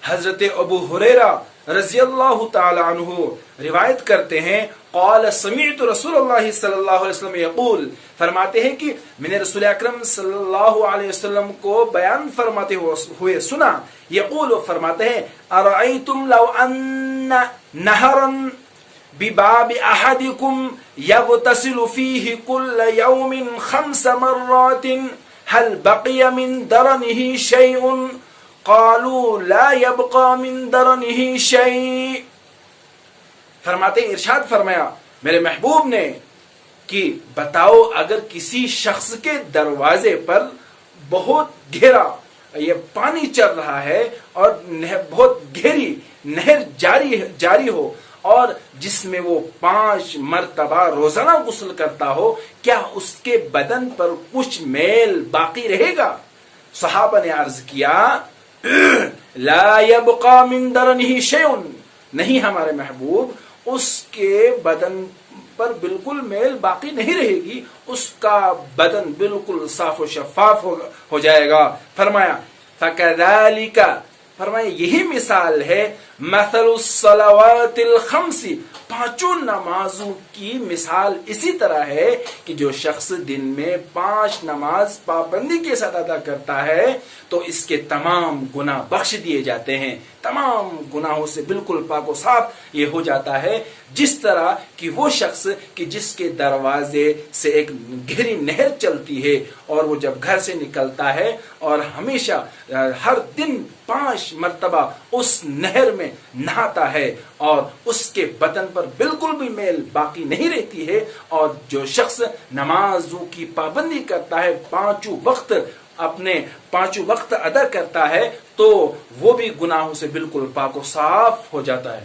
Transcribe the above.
حضرت ابو ہریرہ رضی اللہ تعالی عنہ روایت کرتے ہیں قال سمعت رسول اللہ صلی اللہ علیہ وسلم یقول، فرماتے ہیں کہ میں نے رسول اکرم صلی اللہ علیہ وسلم کو بیان فرماتے ہوئے سنا، یقول فرماتے ہیں ارأیتم لو ان نہرا بباب احدکم یغتسل فیہ کل یوم 5 مرات هل بقی من درنہ شیء قالوا لا يبقى من درنہ شیء۔ فرماتے ہیں ارشاد فرمایا میرے محبوب نے کہ بتاؤ اگر کسی شخص کے دروازے پر بہت گہرا یہ پانی چل رہا ہے اور بہت گہری نہر جاری ہو اور جس میں وہ 5 مرتبہ روزانہ غسل کرتا ہو، کیا اس کے بدن پر کچھ میل باقی رہے گا؟ صحابہ نے عرض کیا لا يبقى من درنہ شیء، نہیں ہمارے محبوب، اس کے بدن پر بالکل میل باقی نہیں رہے گی، اس کا بدن بالکل صاف و شفاف ہو جائے گا۔ فرمایا فَكَذَلِكَ، فرمایا یہی مثال ہے مثل الصلوات الخمس، 5 نمازوں کی مثال اسی طرح ہے کہ جو شخص دن میں 5 نماز پابندی کے ساتھ ادا کرتا ہے تو اس کے تمام گناہ بخش دیے جاتے ہیں، تمام گناہوں سے بالکل پاک و صاف یہ ہو جاتا ہے، جس طرح کہ وہ شخص کہ جس کے دروازے سے ایک گہری نہر چلتی ہے اور وہ جب گھر سے نکلتا ہے اور ہمیشہ ہر دن 5 مرتبہ اس نہر میں نہاتا ہے اور اس کے بدن پر بالکل بھی میل باقی نہیں رہتی ہے، اور جو شخص نمازوں کی پابندی کرتا ہے، 5 وقت اپنے 5 وقت ادا کرتا ہے، تو وہ بھی گناہوں سے بالکل پاک و صاف ہو جاتا ہے۔